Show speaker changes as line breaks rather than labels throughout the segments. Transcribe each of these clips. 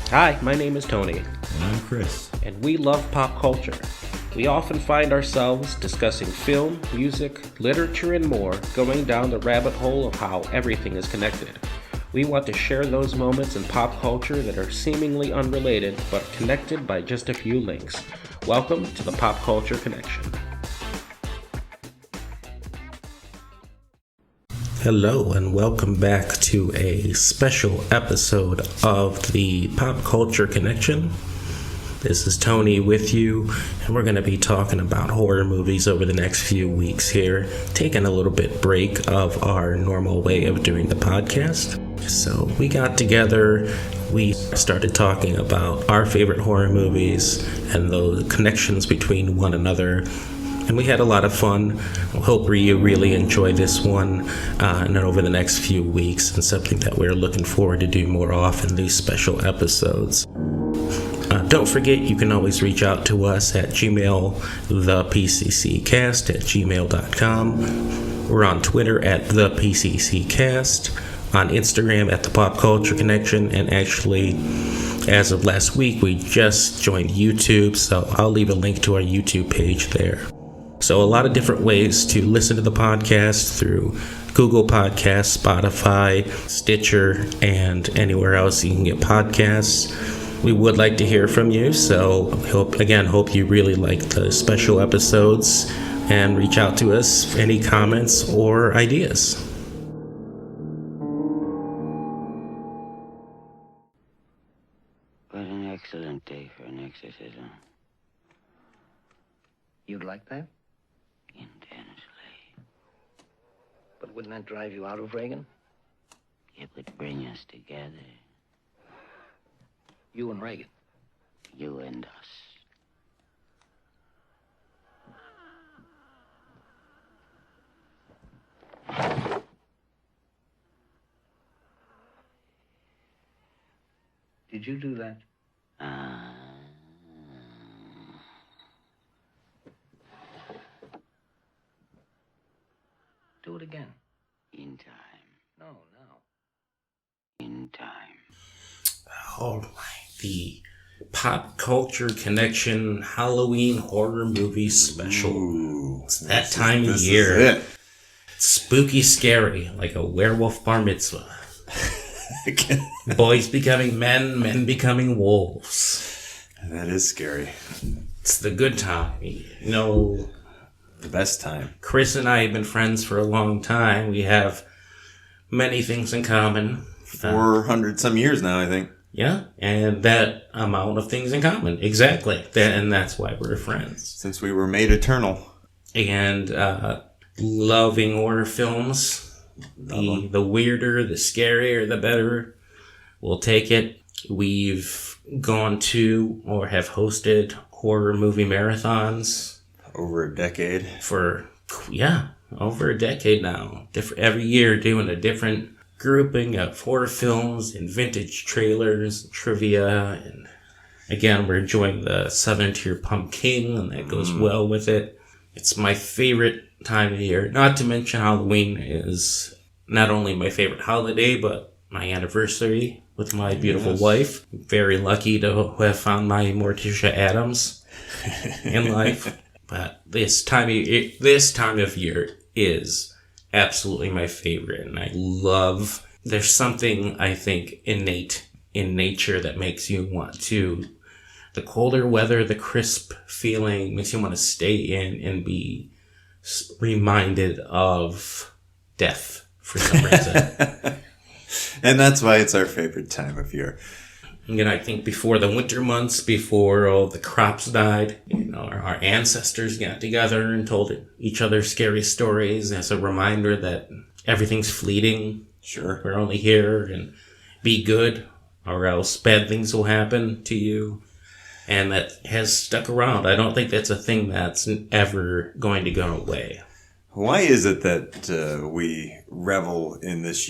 Hi, my name is Tony.
And I'm Chris.
And we love pop culture. We often find ourselves discussing film, music, literature, and more, going down the rabbit hole of how everything is connected. We want to share those moments in pop culture that are seemingly unrelated, but connected by just a few links. Welcome to the Pop Culture Connection. Hello and welcome back to a special episode of the Pop Culture Connection. This is Tony with you, and we're going to be talking about horror movies over the next few weeks here, taking a little bit break of our normal way of doing the podcast. So we got together, we started talking about our favorite horror movies and the connections between one another. And we had a lot of fun. I hope you really enjoy this one and over the next few weeks, and something that we're looking forward to do more often, these special episodes. Don't forget, you can always reach out to us at Gmail, thepcccast at gmail.com. We're on Twitter at thepcccast, on Instagram at the Pop Culture Connection, and actually, as of last week, we just joined YouTube, so I'll leave a link to our YouTube page there. So a lot of different ways to listen to the podcast through Google Podcasts, Spotify, Stitcher, and anywhere else you can get podcasts. We would like to hear from you, so hope you really like the special episodes and reach out to us for any comments or ideas.
What an excellent day for an exorcism.
You'd like that?
Intensely.
But wouldn't that drive you out of Reagan?
It would bring us together.
You and Reagan?
You and us.
Did you do that? Do it again.
In time.
No.
In time.
All right, the Pop Culture Connection Halloween horror movie special.
Ooh,
it's that time of year.
Is it.
It's spooky, scary, like a werewolf bar mitzvah. Boys becoming men, men becoming wolves.
That is scary.
It's the good time, you know.
The best time.
Chris and I have been friends for a long time. We have many things in common.
400 some years now, I think.
Yeah, and that amount of things in common. Exactly. And that's why we're friends.
Since we were made eternal.
And loving horror films. The weirder, the scarier, the better. We'll take it. We've gone to or have hosted horror movie marathons.
Over a decade.
Over a decade now. Every year doing a different grouping of horror films and vintage trailers and trivia. And again, we're enjoying the Southern Tier Pumpkin, and that goes well with it. It's my favorite time of year. Not to mention Halloween is not only my favorite holiday, but my anniversary with my beautiful wife. I'm very lucky to have found my Morticia Addams in life. But this time of year is absolutely my favorite, and I love. There's something I think innate in nature that makes you want to. The colder weather, the crisp feeling makes you want to stay in and be reminded of death for some reason.
And that's why it's our favorite time of year.
And I think before the winter months, before all the crops died, our ancestors got together and told each other scary stories as a reminder that everything's fleeting.
Sure.
We're only here, and be good or else bad things will happen to you. And that has stuck around. I don't think that's a thing that's ever going to go away.
Why is it that we revel in this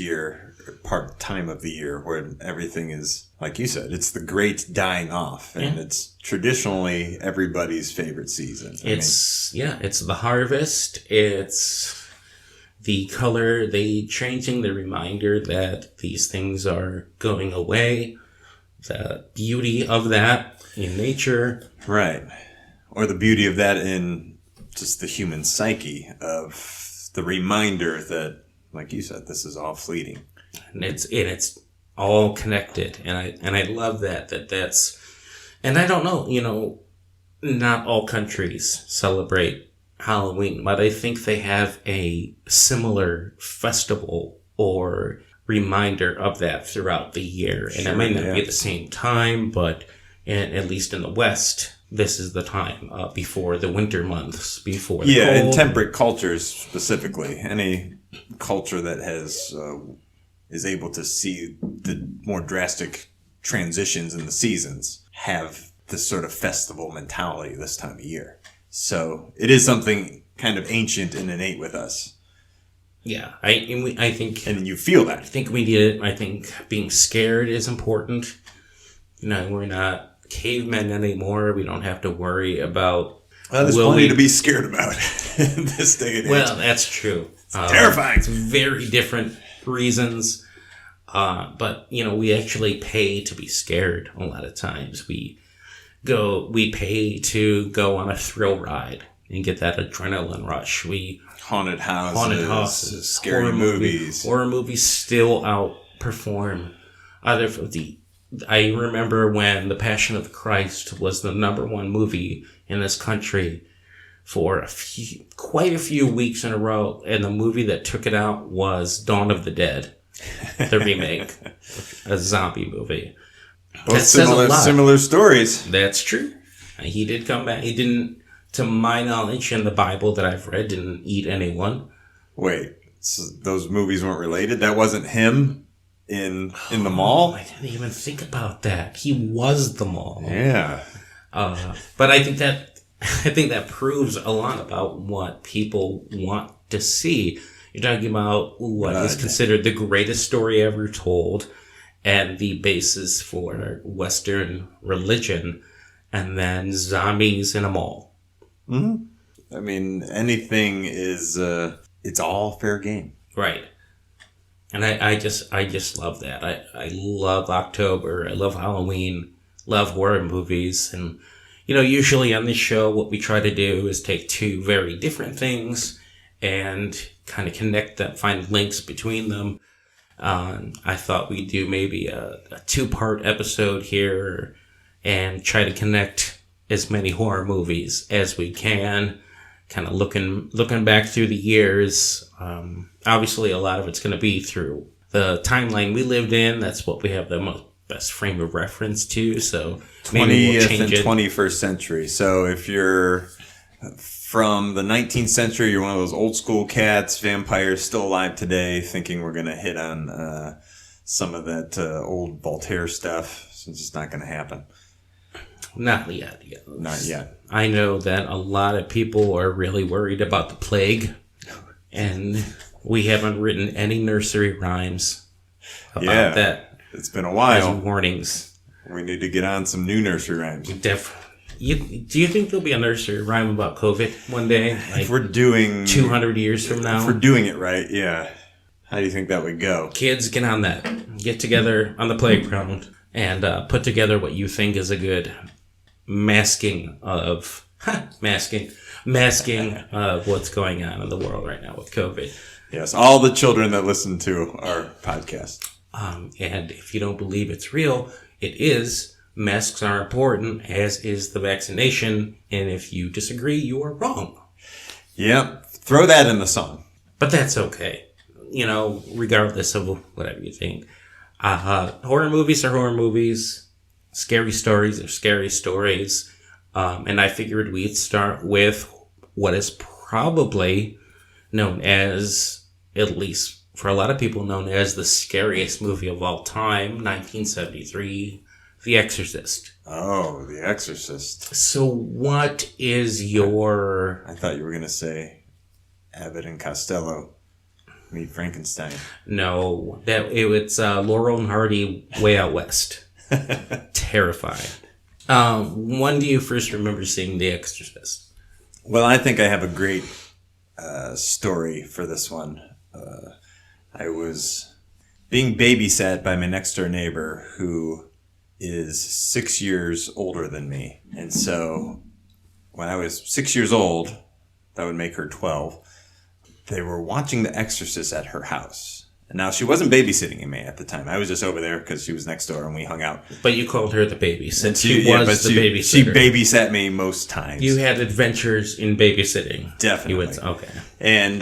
time of the year where everything is, like you said, it's the great dying off, and it's traditionally everybody's favorite season?
It's the harvest. It's the color, the changing, the reminder that these things are going away. the beauty of that in nature.
Right. Or the beauty of that in just the human psyche of the reminder that, like you said, this is all fleeting.
And it's all connected. And I love that's, and I don't know, not all countries celebrate Halloween, but I think they have a similar festival or reminder of that throughout the year. And it may not be at the same time, but at least in the West, this is the time before the winter months, before the cold.
In temperate cultures specifically, any culture that is able to see the more drastic transitions in the seasons have this sort of festival mentality this time of year. So it is something kind of ancient and innate with us.
Yeah, I think...
And you feel that.
I think we need it. I think being scared is important. We're not cavemen anymore. We don't have to worry about...
there's plenty to be scared about in this day and age.
Well, that's true.
It's terrifying.
It's very different reasons. But, we actually pay to be scared a lot of times. We pay to go on a thrill ride and get that adrenaline rush.
Haunted houses, scary movies.
Horror movies still outperform other... I remember when The Passion of the Christ was the #1 movie in this country for quite a few weeks in a row, and the movie that took it out was Dawn of the Dead, the remake, a zombie movie.
Both similar stories.
That's true. He did come back. He didn't, to my knowledge, in the Bible that I've read, didn't eat anyone.
Wait, so those movies weren't related? That wasn't him in the mall?
I didn't even think about that. He was the mall.
Yeah.
But I think that proves a lot about what people want to see. You're talking about what is considered the greatest story ever told, and the basis for Western religion, and then zombies in a mall.
Mm-hmm. I mean, anything is, it's all fair game.
Right. And I just love that. I love October. I love Halloween, love horror movies. And, usually on this show, what we try to do is take two very different things and kind of connect them, find links between them. I thought we'd do maybe a 2-part episode here and try to connect as many horror movies as we can, kind of looking back through the years. Obviously, a lot of it's going to be through the timeline we lived in. That's what we have the best frame of reference to. So maybe we'll change it.
21st century. So if you're from the 19th century, you're one of those old school cats, vampires still alive today, thinking we're going to hit on some of that old Voltaire stuff. So it's just not going to happen.
Not yet.
Not yet.
I know that a lot of people are really worried about the plague, and we haven't written any nursery rhymes about that.
It's been a while.
As warnings.
We need to get on some new nursery rhymes.
Do you think there'll be a nursery rhyme about COVID one day? Like
if we're doing
200 years from now?
If we're doing it right, yeah. How do you think that would go?
Kids, get on that. Get together on the playground and put together what you think is a good masking of what's going on in the world right now with COVID.
Yes, all the children that listen to our podcast.
And if you don't believe it's real, it is. Masks are important, as is the vaccination. And if you disagree, you are wrong.
Yep. Throw that in the song.
But that's okay. Regardless of whatever you think. Horror movies are horror movies. Scary stories are scary stories. And I figured we'd start with what is probably known as, at least for a lot of people, known as the scariest movie of all time, 1973, The Exorcist.
Oh, The Exorcist.
So what is your...
I thought you were going to say Abbott and Costello meet Frankenstein.
No, it's Laurel and Hardy Way Out West. Terrifying. When do you first remember seeing The Exorcist?
Well, I think I have a great story for this one. I was being babysat by my next door neighbor who is 6 years older than me. And so when I was 6 years old, that would make her 12, they were watching The Exorcist at her house. And now, she wasn't babysitting me at the time. I was just over there because she was next door and we hung out.
But you called her the babysitter.
She
babysitter.
She babysat me most times.
You had adventures in babysitting.
Definitely.
Okay.
And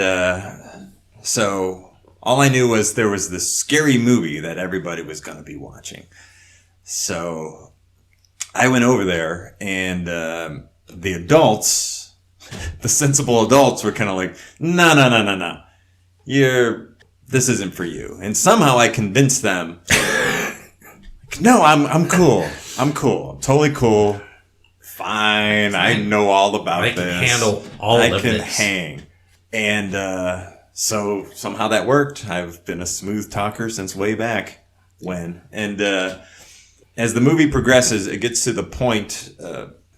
so all I knew was there was this scary movie that everybody was going to be watching. So I went over there, and the adults, the sensible adults, were kind of like, no. This isn't for you. And somehow I convinced them, no, I'm cool. I'm totally cool. Fine. I know all about this.
I can handle all of this.
I can hang. And so somehow that worked. I've been a smooth talker since way back when. And as the movie progresses, it gets to the point,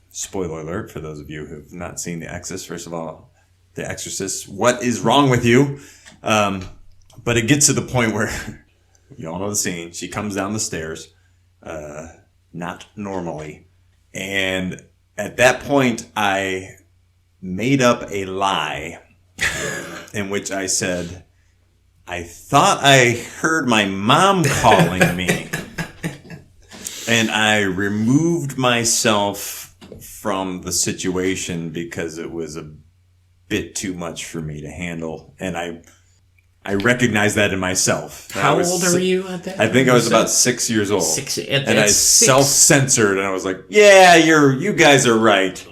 spoiler alert for those of you who have not seen The Exorcist. First of all, The Exorcist, what is wrong with you? But it gets to the point where, you all know the scene, she comes down the stairs, not normally. And at that point, I made up a lie in which I said, I thought I heard my mom calling me. And I removed myself from the situation because it was a bit too much for me to handle. And I recognized that in myself.
How old are you at that?
I think I was about 6 years old. And I
6.
self-censored, and I was like, yeah, you guys are right.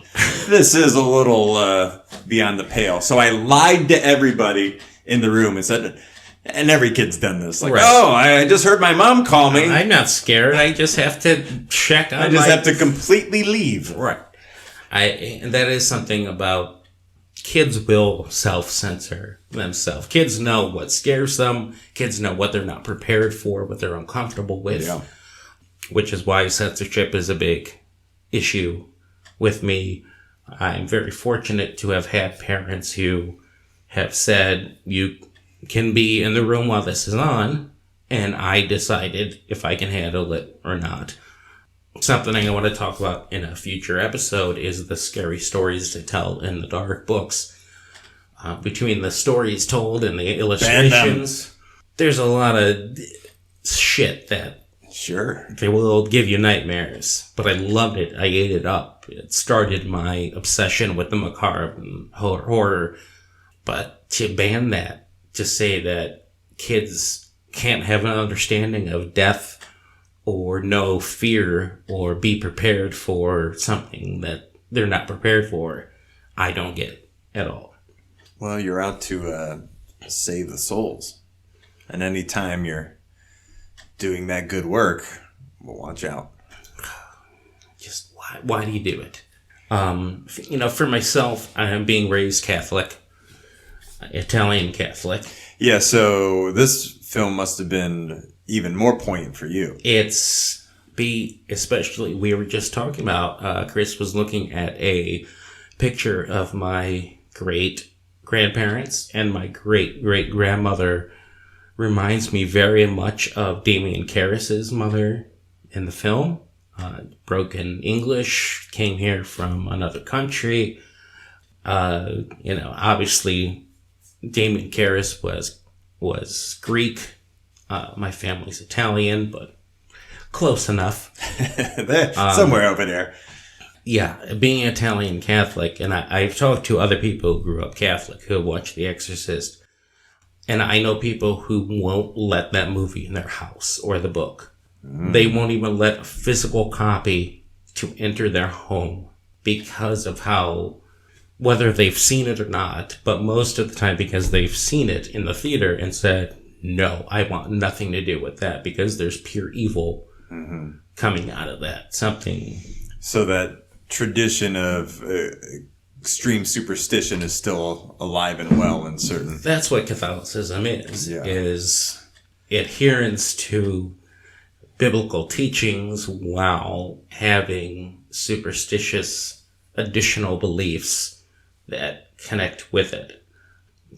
This is a little beyond the pale. So I lied to everybody in the room and said, and every kid's done this. Like, oh, I just heard my mom call me.
I'm not scared. I just have to check on
I just have to completely leave.
Right. And that is something about kids will self-censor themselves. Kids know what scares them. Kids know what they're not prepared for, what they're uncomfortable with. Yeah. Which is why censorship is a big issue with me. I'm very fortunate to have had parents who have said, you can be in the room while this is on, and I decided if I can handle it or not. Something I want to talk about in a future episode is the scary stories to tell in the dark books. Between the stories told and the illustrations, there's a lot of shit that they will give you nightmares. But I loved it. I ate it up. It started my obsession with the macabre and horror. But to ban that, to say that kids can't have an understanding of death or know fear or be prepared for something that they're not prepared for, I don't get at all.
Well, you're out to save the souls. And anytime you're doing that good work, well, watch out.
Just why do you do it? For myself, I am being raised Catholic, Italian Catholic.
Yeah, so this film must have been even more poignant for you.
Especially, we were just talking about, Chris was looking at a picture of my great-grandparents, and my great-great-grandmother reminds me very much of Damien Karras's mother in the film. Broken English, came here from another country. Obviously, Damien Karras was Greek. My family's Italian, but close enough.
Somewhere over there.
Yeah, being Italian Catholic, and I've talked to other people who grew up Catholic who watched The Exorcist, and I know people who won't let that movie in their house or the book. They won't even let a physical copy to enter their home because of how, whether they've seen it or not, but most of the time because they've seen it in the theater and said, no, I want nothing to do with that because there's pure evil coming out of that. Something. So
that tradition of extreme superstition is still alive and well in certain.
That's what Catholicism is adherence to biblical teachings while having superstitious additional beliefs that connect with it.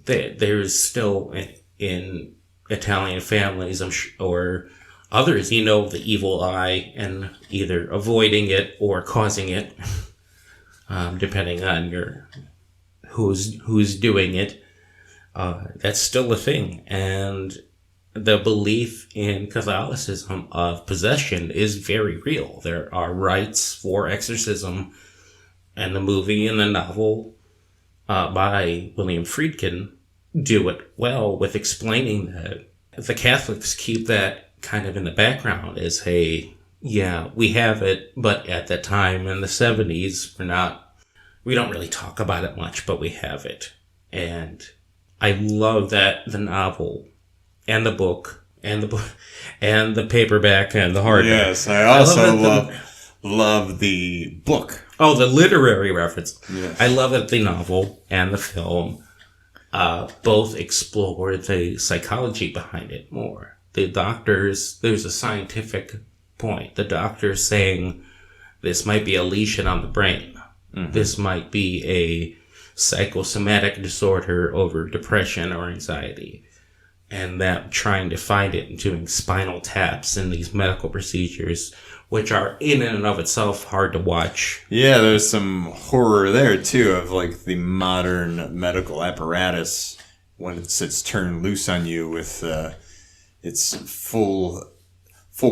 There's still in Italian families, or Others, the evil eye and either avoiding it or causing it, depending on who's doing it. That's still a thing. And the belief in Catholicism of possession is very real. There are rites for exorcism, and the movie and the novel by William Friedkin do it well with explaining that. The Catholics keep that kind of in the background as, hey, yeah, we have it, but at that time in the 70s, we don't really talk about it much, but we have it. And I love that the novel and the book and the paperback and the hardback.
Yes, I also love the book.
Oh, the literary reference.
Yes.
I love that the novel and the film both explore the psychology behind it more. The doctors, there's a scientific point. The doctor's saying this might be a lesion on the brain. Mm-hmm. This might be a psychosomatic disorder over depression or anxiety. And that trying to find it and doing spinal taps and these medical procedures, which are in and of itself hard to watch.
Yeah, there's some horror there too of like the modern medical apparatus when it's turned loose on you with its full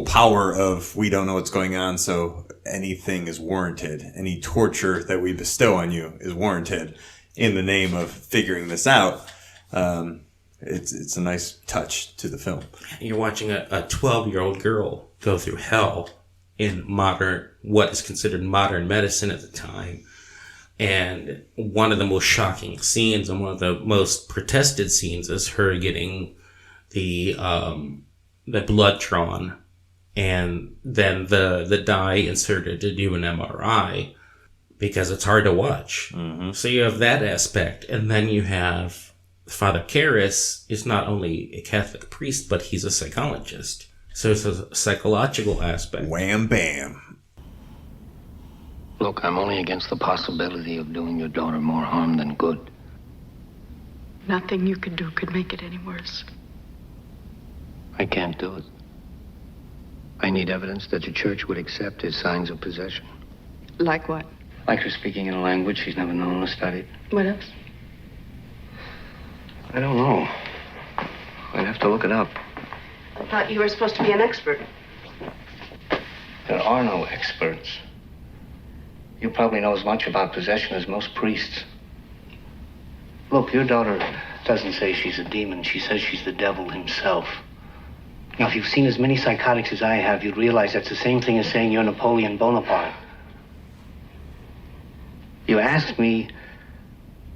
power of we don't know what's going on, so anything is warranted. Any torture that we bestow on you is warranted in the name of figuring this out. It's a nice touch to the film.
You're watching a 12-year-old girl go through hell in what is considered modern medicine at the time. And one of the most shocking scenes and one of the most protested scenes is her getting the blood drawn and then the dye inserted to do an MRI because it's hard to watch. Mm-hmm. So you have that aspect. And then you have Father Karras is not only a Catholic priest, but he's a psychologist. So it's a psychological aspect.
Wham bam.
Look, I'm only against the possibility of doing your daughter more harm than good.
Nothing you could do could make it any worse.
I can't do it. I need evidence that the church would accept as signs of possession.
Like what?
Like her speaking in a language she's never known or studied.
What else?
I don't know. I'd have to look it up.
I thought you were supposed to be an expert.
There are no experts. You probably know as much about possession as most priests. Look, your daughter doesn't say she's a demon. She says she's the devil himself. Now, if you've seen as many psychotics as I have, you'd realize that's the same thing as saying you're Napoleon Bonaparte. You asked me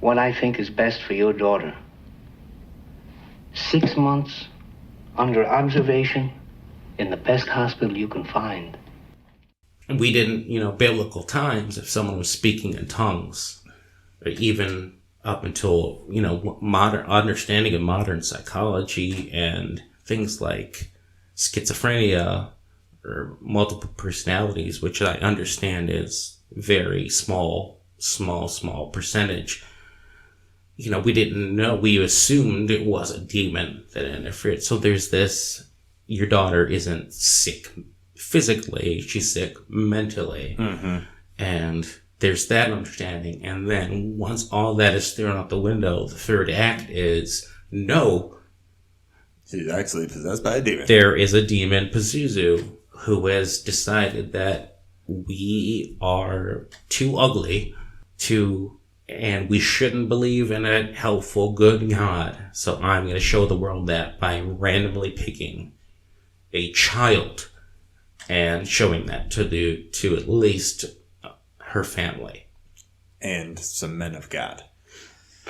what I think is best for your daughter. 6 months under observation in the best hospital you can find.
We didn't, biblical times, if someone was speaking in tongues, or even up until, modern understanding of modern psychology and things like schizophrenia or multiple personalities, which I understand is very small percentage. We didn't know. We assumed it was a demon that interfered. So there's this, your daughter isn't sick physically, she's sick mentally. Mm-hmm. And there's that understanding. And then once all that is thrown out the window, the third act is, no,
she's actually possessed by a demon.
There is a demon, Pazuzu, who has decided that we are too ugly and we shouldn't believe in a helpful, good God. So I'm going to show the world that by randomly picking a child and showing that to at least her family.
And some men of God.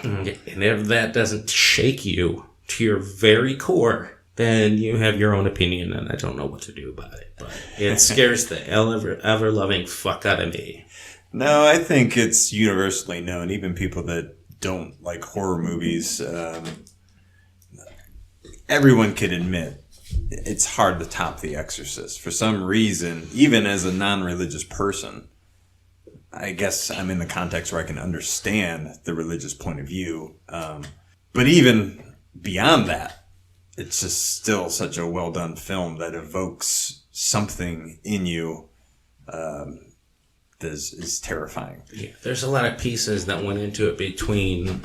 And if that doesn't shake you to your very core, then you have your own opinion, and I don't know what to do about it. But it scares the ever-loving fuck out of me.
No, I think it's universally known. Even people that don't like horror movies, everyone could admit it's hard to top The Exorcist. For some reason, even as a non-religious person, I guess I'm in the context where I can understand the religious point of view. But even beyond that, it's just still such a well done film that evokes something in you that is terrifying.
Yeah, there's a lot of pieces that went into it between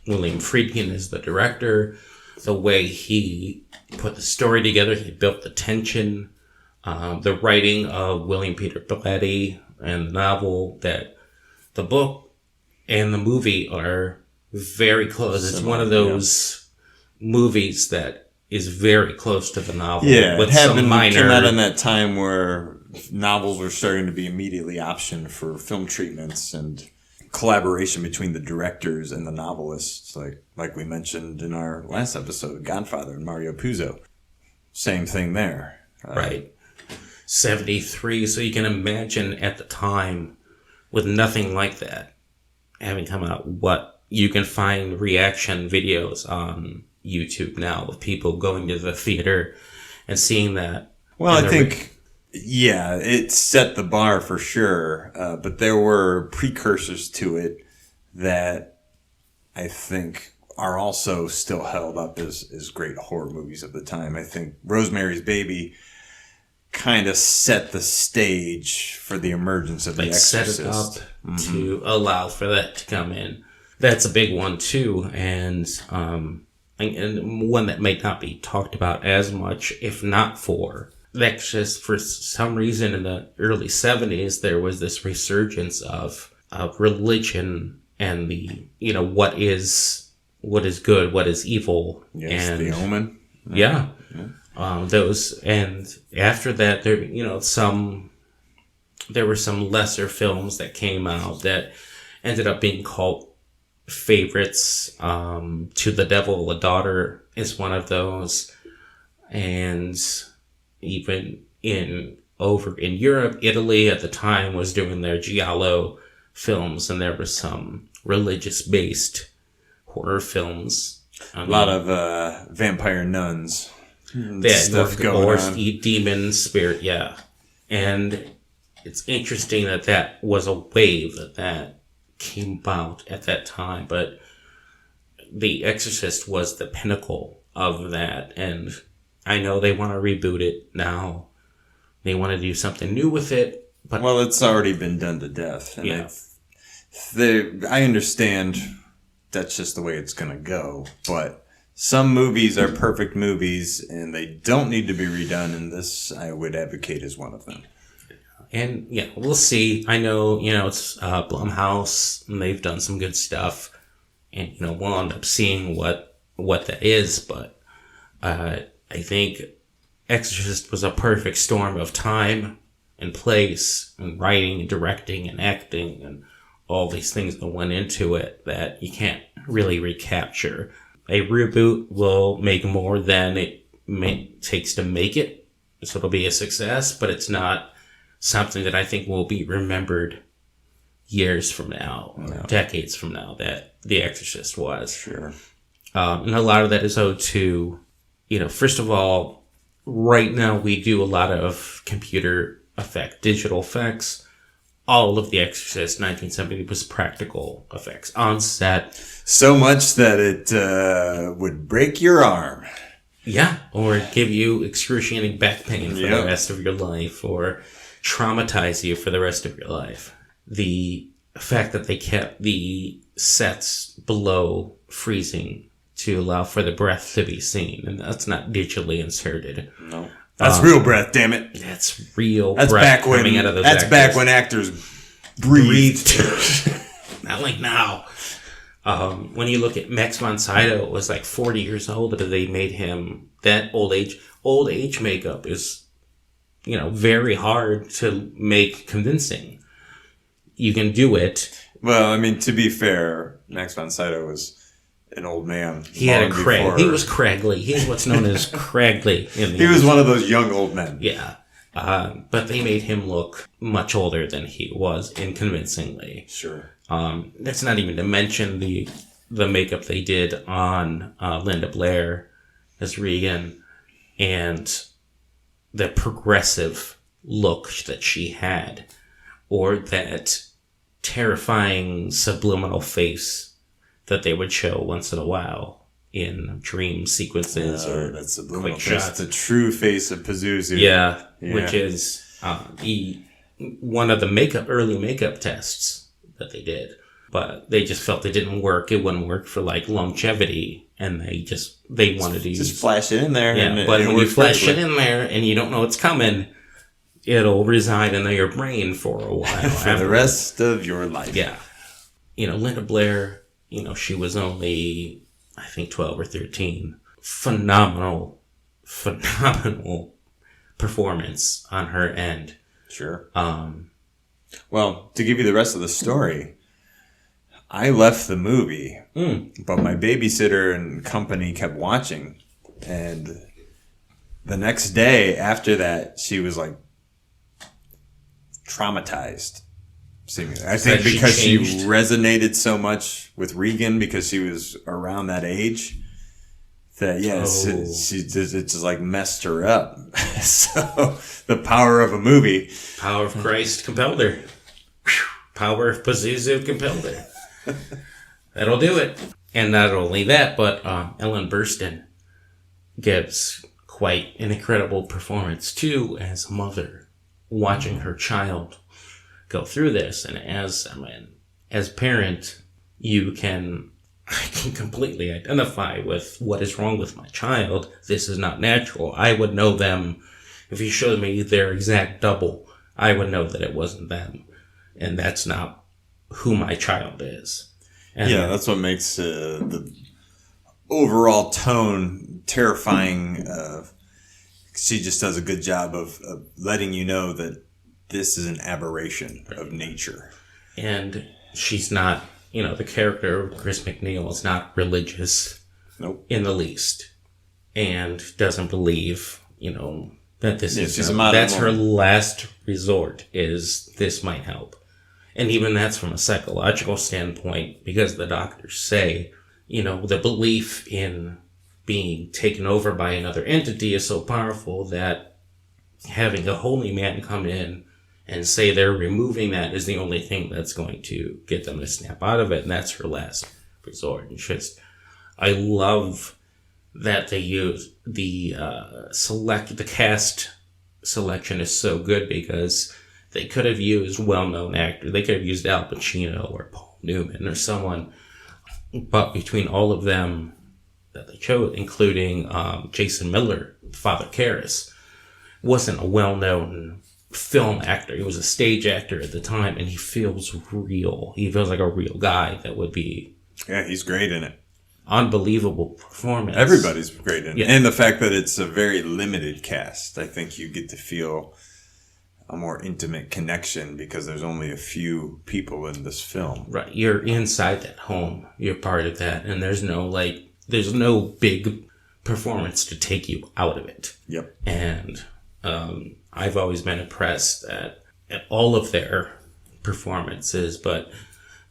William Friedkin as the director, the way he put the story together, he built the tension, the writing of William Peter Blatty and the novel, that the book and the movie are very close. It's one of those movies that is very close to the novel.
Yeah,
with
it had
some
been
minor...
came out in that time where novels were starting to be immediately optioned for film treatments and collaboration between the directors and the novelists. Like we mentioned in our last episode, Godfather and Mario Puzo. Same thing there.
Right. 73, so you can imagine at the time, with nothing like that having come out, what you can find reaction videos on YouTube now of people going to the theater and seeing that.
Well, I think, yeah, it set the bar for sure, but there were precursors to it that I think are also still held up as great horror movies of the time. I think Rosemary's Baby kind of set the stage for the emergence of The Exorcist.
Set it up to allow for that to come in. That's a big one too, and one that may not be talked about as much, if not for The Exorcist. For some reason in the early 70s, there was this resurgence of religion and the, what is good, what is evil.
Yes,
and
The Omen.
Yeah. Those, and after that, there were some lesser films that came out that ended up being cult favorites. To the Devil, a Daughter is one of those, and even over in Europe, Italy at the time was doing their Giallo films, and there were some religious-based horror films.
A lot of vampire nuns.
Stuff going on. Demon spirit, yeah. And it's interesting that was a wave that came about at that time, but The Exorcist was the pinnacle of that, and I know they want to reboot it now. They want to do something new with it, but...
Well, it's already been done to death. And
yeah.
I understand that's just the way it's going to go, but some movies are perfect movies, and they don't need to be redone, and this, I would advocate, is one of them.
And, yeah, we'll see. I know, it's Blumhouse, and they've done some good stuff, and, we'll end up seeing what that is, but I think Exorcist was a perfect storm of time and place, and writing, and directing, and acting, and all these things that went into it that you can't really recapture. A reboot will make more than it takes to make it, so it'll be a success, but it's not something that I think will be remembered years from now, or decades from now, that The Exorcist was.
Sure.
And a lot of that is owed to, first of all, right now we do a lot of computer digital effects. All of The Exorcist 1970 was practical effects on set.
So much that it would break your arm.
Yeah, or give you excruciating back pain for the rest of your life, or traumatize you for the rest of your life. The fact that they kept the sets below freezing to allow for the breath to be seen, and that's not digitally inserted.
No. That's real breath, damn it.
That's real
breath coming out of those actors. Back when actors breathed.
Not like now. When you look at Max von Sydow, it was like 40 years old that they made him that old age makeup is, very hard to make convincing. You can do it.
Well, I mean, to be fair, Max von Sydow was an old man.
He had a crag. He was craggly. He's what's known as craggly.
He was one of those young old men.
Yeah. But they made him look much older than he was, convincingly.
Sure.
That's not even to mention the makeup they did on Linda Blair as Regan, and the progressive look that she had, or that terrifying subliminal face that they would show once in a while in dream sequences or
that's subliminal
quick
face.
shots.
The true face of Pazuzu.
Yeah,
Yeah.
which is one of the early makeup tests that they did. But they just felt it didn't work. It wouldn't work for like longevity, and they wanted to
Just flash it in there.
Yeah,
and
but
it
when you
works
flash it
perfectly.
in there and you don't know it's coming, it'll reside in your brain for a while.
For the rest of your life.
Yeah. Linda Blair, she was only, I think, 12 or 13. Phenomenal performance on her end.
Sure. Well, to give you the rest of the story, I left the movie, but my babysitter and company kept watching. And the next day after that, she was like traumatized. I think because she resonated so much with Regan because she was around that age. That it just like messed her up. So the power of a movie,
Power of Christ compelled her. Power of Pazuzu compelled her. That'll do it. And not only that, but Ellen Burstyn gives quite an incredible performance too as a mother, watching her child go through this. And as a parent, I can completely identify with what is wrong with my child. This is not natural. I would know them. If you showed me their exact double, I would know that it wasn't them. And that's not who my child is. And
that's what makes the overall tone terrifying. She just does a good job of letting you know that this is an aberration of nature.
And she's not, the character of Chris McNeil is not religious.
Nope.
In the least. And doesn't believe, that this is, that's her last resort, is this might help. And even that's from a psychological standpoint, because the doctors say, the belief in being taken over by another entity is so powerful that having a holy man come in and say they're removing that is the only thing that's going to get them to snap out of it. And that's her last resort. And I love that they use the cast selection is so good because they could have used well-known actors. They could have used Al Pacino or Paul Newman or someone. But between all of them that they chose, including Jason Miller, Father Karras, wasn't a well-known film actor. He was a stage actor at the time, and he feels real. He feels like a real guy that would be...
Yeah, he's great in it.
Unbelievable performance.
Everybody's great in it.
Yeah.
And the fact that it's a very limited cast, I think you get to feel a more intimate connection because there's only a few people in this film.
Right. You're inside that home. You're part of that. And there's no big performance to take you out of it.
Yep.
And I've always been impressed at all of their performances, but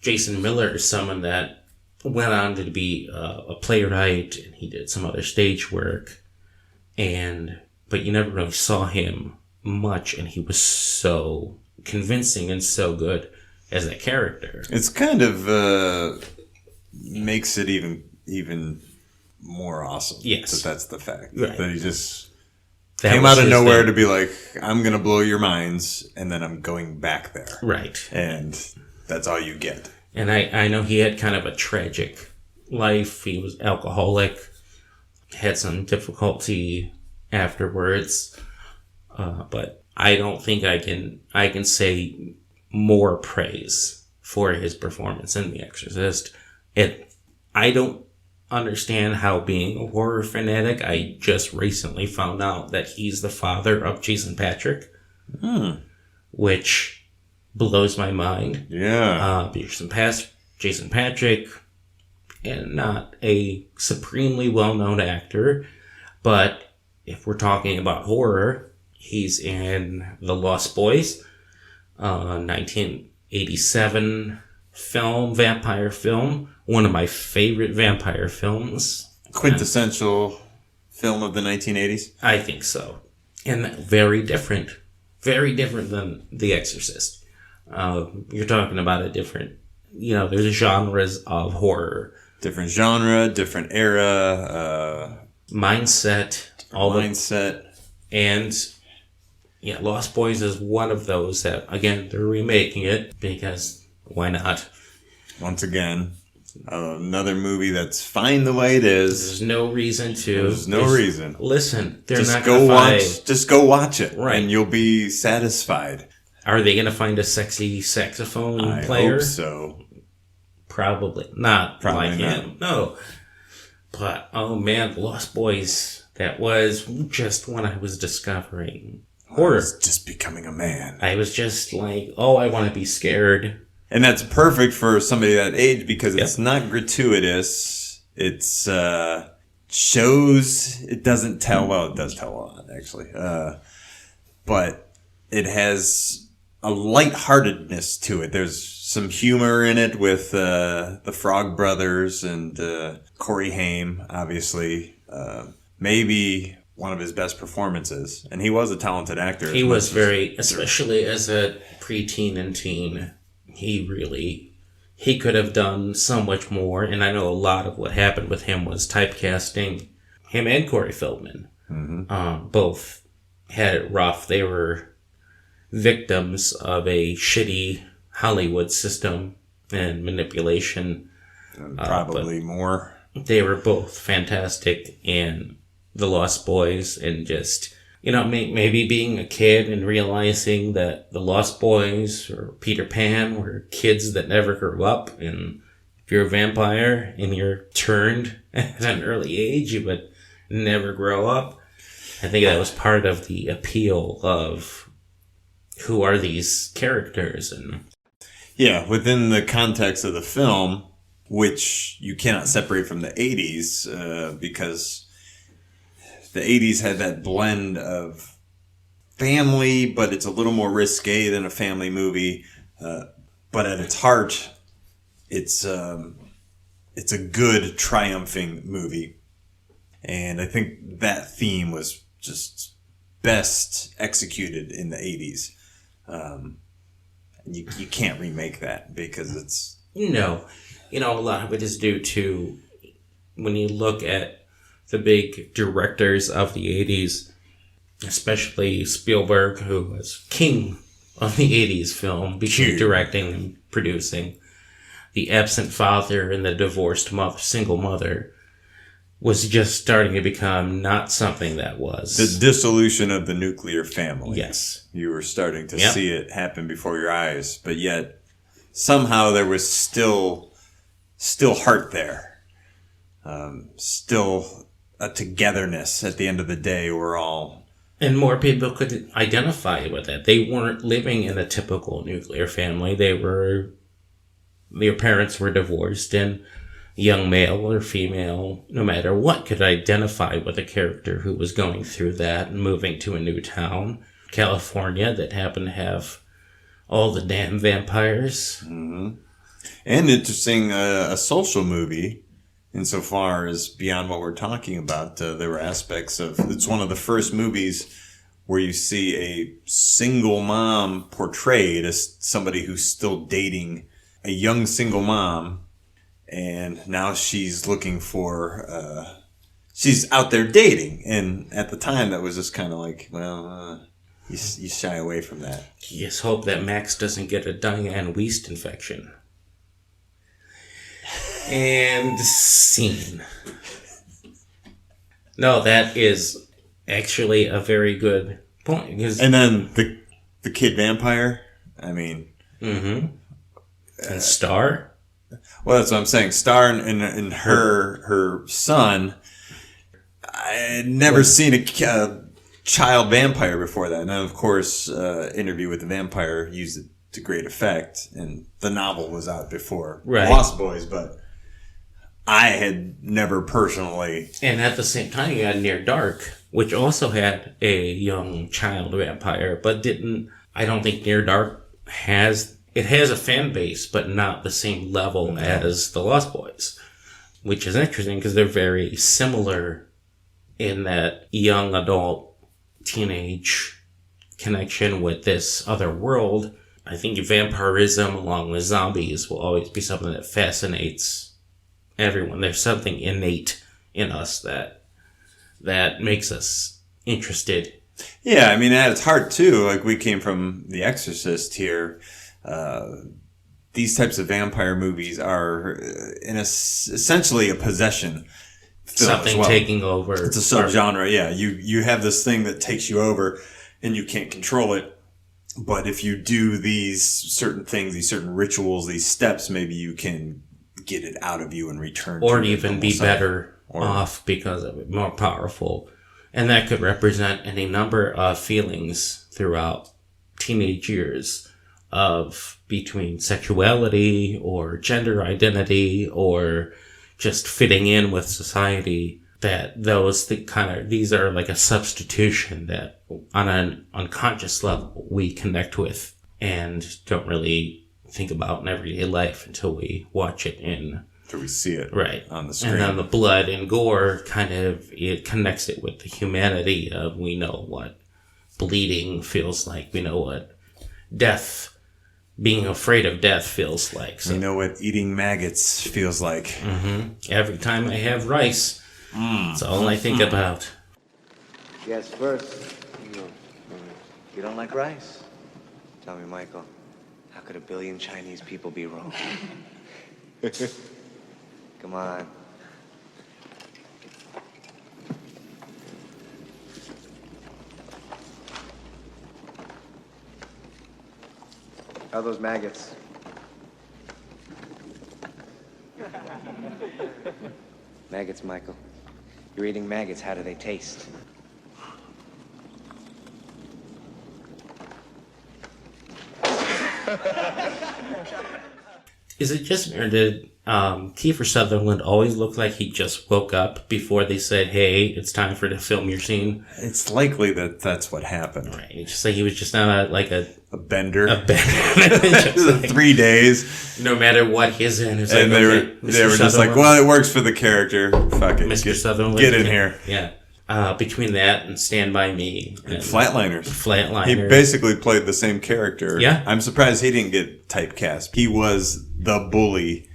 Jason Miller is someone that went on to be a playwright, and he did some other stage work, but you never really saw him much, and he was so convincing and so good as a character.
It's kind of makes it even more awesome.
Yes.
That's the fact.
Right.
That he just
That
came
was
out of
his
nowhere
thing.
to be like, I'm going to blow your minds, and then I'm going back there.
Right.
And that's all you get.
And I know he had kind of a tragic life. He was alcoholic, had some difficulty afterwards. But I don't think I can say more praise for his performance in The Exorcist. I don't understand how, being a horror fanatic, I just recently found out that he's the father of Jason Patrick, which blows my mind.
Yeah.
Jason Patrick, and not a supremely well-known actor, but if we're talking about horror, he's in The Lost Boys, 1987 vampire film, one of my favorite vampire films.
Quintessential film of the 1980s.
I think so. And very different than The Exorcist. You're talking about a different, there's genres of horror
Different genre, different era,
mindset,
mindset.
And yeah, Lost Boys is one of those that, again, they're remaking it because why not?
Once again, another movie that's fine the way it is.
There's no reason to.
There's no reason.
Listen, they're
Just
not going to find.
Just go watch it,
Right.
and you'll be satisfied.
Are they going to find a sexy saxophone
I
player?
hope so.
Probably not.
Probably
like
not.
him. No. But oh man, Lost Boys. That was just when I was discovering horror.
It's just becoming a man.
I was just like, oh, I want to be scared.
And that's perfect for somebody that age because it's not gratuitous. It's shows. It doesn't tell. Well, it does tell a lot, actually. But it has a lightheartedness to it. There's some humor in it with the Frog Brothers and Corey Haim, obviously. Maybe one of his best performances. And he was a talented actor.
He was very, especially as a preteen and teen, he could have done so much more. And I know a lot of what happened with him was typecasting. Him and Corey Feldman both had it rough. They were victims of a shitty Hollywood system and manipulation.
Probably more.
They were both fantastic in The Lost Boys, and just, maybe being a kid and realizing that The Lost Boys or Peter Pan were kids that never grew up, and if you're a vampire and you're turned at an early age, you would never grow up. I think that was part of the appeal of who are these characters. And
yeah, within the context of the film, which you cannot separate from the 80s, because the 80s had that blend of family, but it's a little more risque than a family movie. But at its heart, it's a good, triumphing movie. And I think that theme was just best executed in the 80s. You can't remake that because it's...
a lot of it is due to when you look at the big directors of the 80s, especially Spielberg, who was king of the 80s film, between directing and producing. The absent father and the divorced single mother was just starting to become not something that was.
The dissolution of the nuclear family.
Yes.
You were starting to see it happen before your eyes, but yet somehow there was still heart there. Still a togetherness at the end of the day. We're all...
And more people could identify with it. They weren't living in a typical nuclear family. Their parents were divorced, and young male or female, no matter what, could identify with a character who was going through that and moving to a new town, California, that happened to have all the damn vampires.
Mm-hmm. And interesting, a social movie, insofar as beyond what we're talking about. There were aspects of... It's one of the first movies where you see a single mom portrayed as somebody who's still dating a young single mom, and now she's looking for... she's out there dating, and at the time that was just kind of like, well... You shy away from that.
You just hope that Max doesn't get a Diane Wiest infection. And scene. No, that is actually a very good point.
And then the kid vampire. I mean...
Mm-hmm. And Star?
Well, that's what I'm saying. Star and her son. I had never seen a child vampire before that. And then, of course, Interview with the Vampire used it to great effect. And the novel was out before Lost Boys, but I had never personally...
And at the same time, you had Near Dark, which also had a young child vampire, but didn't... I don't think Near Dark has... It has a fan base, but not the same level as The Lost Boys, which is interesting because they're very similar in that young adult teenage connection with this other world. I think vampirism along with zombies will always be something that fascinates everyone. There's something innate in us that makes us interested.
Yeah, I mean, at its heart, too, like we came from The Exorcist here. These types of vampire movies are essentially a possession film
Something
as well.
taking over.
It's a subgenre, yeah. You have this thing that takes you over and you can't control it. But if you do these certain things, these certain rituals, these steps, maybe you can get it out of you and return
or
to
even be better off because of it, more powerful. And that could represent any number of feelings throughout teenage years of between sexuality or gender identity or just fitting in with society, that these are like a substitution that on an unconscious level we connect with and don't really think about in everyday life until we watch it
until we see it on the screen.
And then the blood and gore it connects it with the humanity of, we know what bleeding feels like, we know what death, being afraid of death feels like. So,
you know what eating maggots feels like.
Mm-hmm. Every time I have rice, that's all I think about.
Guess first. You don't like rice? Tell me, Michael, how could a billion Chinese people be wrong? Come on. How are those maggots? Maggots, Michael. You're eating maggots. How do they taste?
Is it just me, or did Kiefer Sutherland always look like he just woke up before they said, hey, it's time to film your scene?
It's likely that that's what happened.
Right. It's just like he was just on a
bender.
Just
3 days.
No matter what he's in. It's
And
like,
they
okay,
were just like, well, it works for the character. Fuck it.
Mr. Sutherland.
Get in here.
Yeah. Between that and Stand By Me. And
Flatliners. He basically played the same character.
Yeah.
I'm surprised he didn't get typecast. He was the bully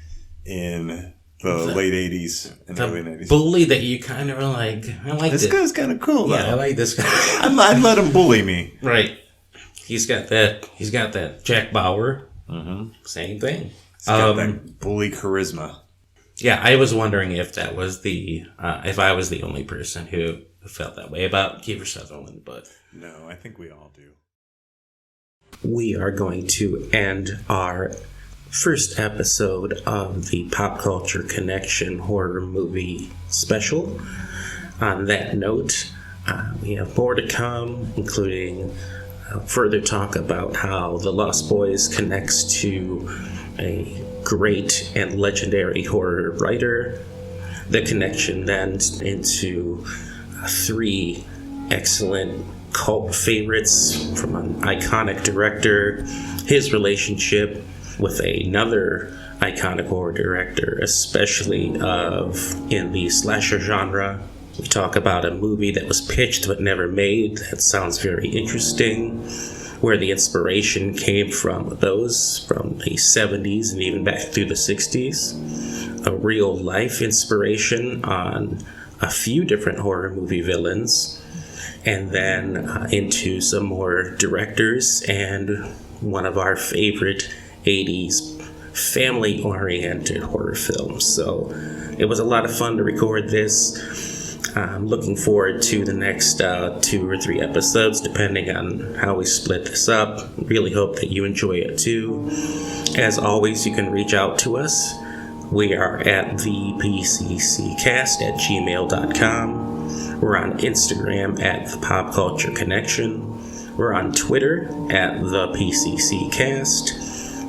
in the late 80s and early 90s.
Bully that you kind of were like, I like
this guy's kind of cool, though.
Yeah, I like this guy.
I'd let him bully me.
Right. He's got that Jack Bauer. Mm-hmm. Same thing.
He's got that bully charisma.
Yeah, I was wondering if that was if I was the only person who felt that way about Kiefer Sutherland, but
no, I think we all do.
We are going to end our first episode of the Pop Culture Connection horror movie special. On that note, we have more to come, including further talk about how The Lost Boys connects to a great and legendary horror writer. The connection then into 3 excellent cult favorites from an iconic director, his relationship with another iconic horror director, especially in the slasher genre. We talk about a movie that was pitched but never made. That sounds very interesting. Where the inspiration came from the 70s and even back through the 60s. A real life inspiration on a few different horror movie villains. And then into some more directors and one of our favorite 80s family-oriented horror films. So it was a lot of fun to record this. I'm looking forward to the next 2 or 3 episodes, depending on how we split this up. Really hope that you enjoy it too. As always, you can reach out to us. We are at thepcccast@gmail.com. We're on Instagram at The Pop Culture Connection. We're on Twitter at thepcccast.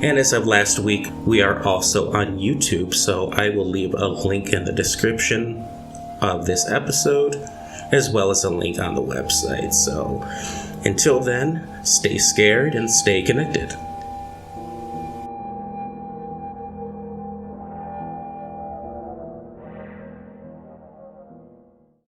And as of last week, we are also on YouTube, so I will leave a link in the description of this episode, as well as a link on the website. So until then, stay scared and stay connected.